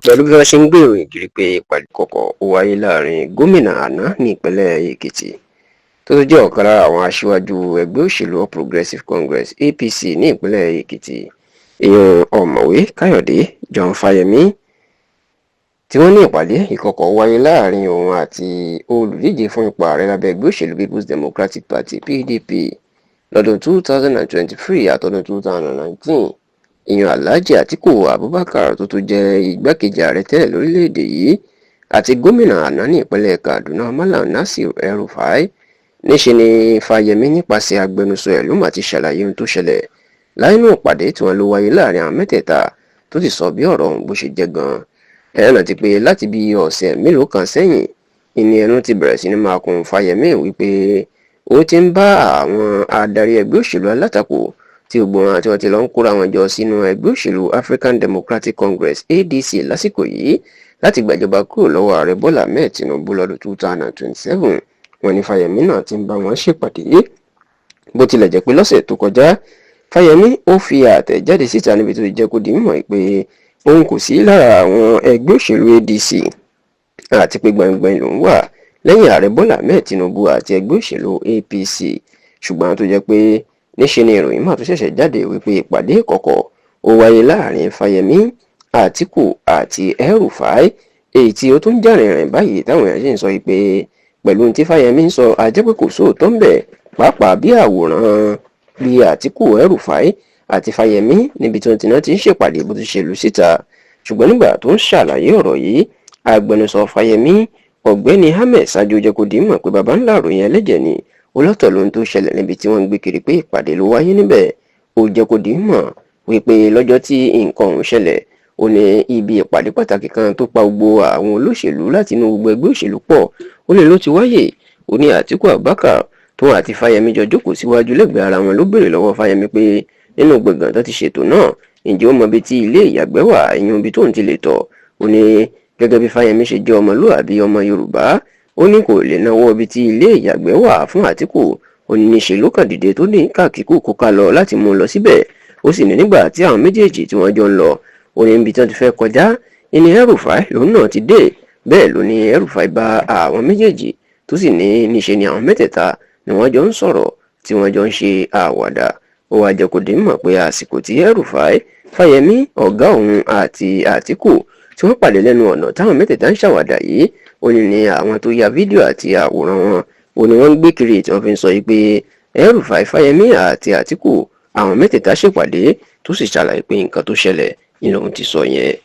pẹ̀lú bí wọ́n ṣe ń gbé ìròyìn kiri pé ìpàdé kọ̀kọ̀ ó wáyé láàrin gómìnà àná ní ìpínlẹ̀ Èkìtì tó tún jẹ́ ọ̀kan lára àwọn aṣíwájú ẹgbẹ́ òṣèlú All Progressives Congress APC ní ìpínlẹ̀ Èkìtì ìyẹn ọ̀mọ̀wé Káyọ̀dé John Fáyẹmí tí wọ́n ní ìpàdé ìkọ̀kọ̀ wáyé láàrin òun àti olùdíje fún ipò ààrẹ lábẹ́ ẹgbẹ́ òṣèlú People's Democratic Party PDP lọ́dún 2023 àtọdún 2019 ìyẹn Alhaji Atiku Abubakar tó tún jẹ́ igbákejì ààrẹ tẹ́lẹ̀ lórílẹ̀‐èdè yìí àti gómìnà àná ní ìpínlẹ̀ Kaduna Malam Nasir El-Rufai. Níṣe ni Fáyẹmí nípasẹ̀ agbẹnusọ ẹ̀ ló mà ti ṣàlàyé ohun tó ṣẹlẹ̀ láìnú ìpàdé tí wọ́n ló wáyé láàrin àwọn mẹ́tẹ̀ẹ̀ta tó ti sọ bí ọ̀rọ̀ ọ̀hún bó ṣe jẹ́ gan-an. Ẹ̀rọ náà ti pé láti bí ọ̀sẹ̀ mélòó kan sẹ́yìn ìní ẹnu ti bẹ̀rẹ̀ sí ní máa kún Fáyẹmí wípé ó ti ń bá àwọn adarí ẹgbẹ́ òṣèlú alátakò tí gbogbo wọn àti wọn ti lọ ń kóra wọn jọ sínú ẹgbẹ́ òṣèlú African Democratic Congress ADC lásìkò yìí láti gbàjọba kúrò lọ́wọ́ ààrẹ Bọ́lá Ahmed Tinubu lọ́dún 2027. Wọ́n ní Fáyẹmí náà ti ń bá wọn ṣèpàdé bó tilẹ̀ jẹ́ pé lọ́sẹ̀ tó kọjá Fáyẹmí ó fi àtẹ̀jáde síta níbi tó ti jẹ́ kó di mímọ̀ pé òun kò sí lára àwọn ẹgbẹ́ òṣèlú ADC àti pé gbangban lòún wà lẹ́yìn ààrẹ Bọ́lá Ahmed Tinubu àti ẹgbẹ́ òṣèlú APC. Ṣùgbọ́n tó jẹ́ pé níṣe ni ìròyìn máa tó ṣẹ̀ṣẹ̀ jáde wípé ìpàdé ìkọ̀kọ̀ ó wáyé láàrin Fáyẹmí Àtíkù àti El-Rufai èyí tí ó tún jà rìnrìn báyìí táwọn èèyàn sì ń sọ pé pẹ̀lú ohun tí Fáyẹmí ń sọ ajẹ́ pé kò sóòótọ́ ń bẹ̀ pàápàá bí àwòrán bí Àtíkù El-Rufai àti Fáyẹmí níbi tí wọ́n ti náà ti ń ṣèpàdé bó ti ṣe lù síta. Ṣùgbọ́n nígbà tó ń ṣàlàyé ọ̀rọ̀ yìí agbẹnusọ Fáyẹmí ọ̀gbẹ́ni Ahmed Sajo jẹ́ kó di mọ̀ pé baba ńlá ròyìn ẹlẹ́jẹ̀ ni olótọ̀ lóhun tó ṣẹlẹ̀ níbi tí wọ́n ń gbé kiri pé ìpàdé ló wáyé níbẹ̀. Ó jẹ́ kó di mọ̀ wípé lọ́jọ́ tí nǹkan ọ̀hún ṣẹlẹ̀ ó ní ibi ìpàdé pàtàkì kan tó pa gbogbo àwọn olóṣèlú láti inú gbogbo ẹgbẹ́ òṣèlú pọ̀ ó ní ló ti wáyé. Ó ní Àtíkù Abubakar tóun àti Fáyẹmí jọ jókòó síwájú lẹ́gbẹ̀ẹ́ ara wọn ló béèrè lọ́wọ́ Fáyẹmí pé nínú gbọ̀ngàn tó ti ṣètò náà ǹjẹ́ ó mọ ibi tí ilé ìyàgbẹ́ wà ìyẹn ibi tóun ti lè tọ̀. Ó ní gẹ́gẹ́ bí Fáyẹmí ṣe jẹ́ ọmọlúwàbí ọmọ Yorùbá ó ní kò lè náwó ibi tí ilé ìyàgbẹ́ wà fún Àtíkù. Ó ní níṣe ló kàn dìde tó ní káàkiri kó ká lọ láti mú un lọ síbẹ̀. Ó sì ní nígbà tí àwọn méjèèjì tí wọ́n jọ ń lọ ó ní ibi tí wọ́n ti fẹ́ kọjá ìní El-Rufai lòun náà ti dé. Bẹ́ẹ̀ ló ní El-Rufai bá àwọn méjèèjì tó sì ní níṣe ni àwọn mẹ́tẹ̀ẹ̀ta ni wọ́n jọ ń sọ̀rọ̀ tí wọ́n jọ ń ṣe àwàdà. Ó wá jẹ́ kó di mọ̀ pé àsìkò tí El-Rufai Fáyẹmí ọ̀gá òun àti Àtíkù tí wọ́n pàdé lẹ́nu ọ̀nà táwọn mẹ́tẹ̀ẹ̀ta ń ṣàwàdà yìí ó ní àwọn tó ya fídíò àti àwòrán wọn ó ní wọ́n ń gbé kiri tí wọ́n fi ń sọ yìí pé El-Rufai Fáyẹmí àti Àtíkù àwọn mẹ́tẹ̀ẹ̀ta ṣèpàdé tó sì ṣàlàyé pé nǹkan tó ṣẹlẹ̀ ni lòun ti sọ yẹn.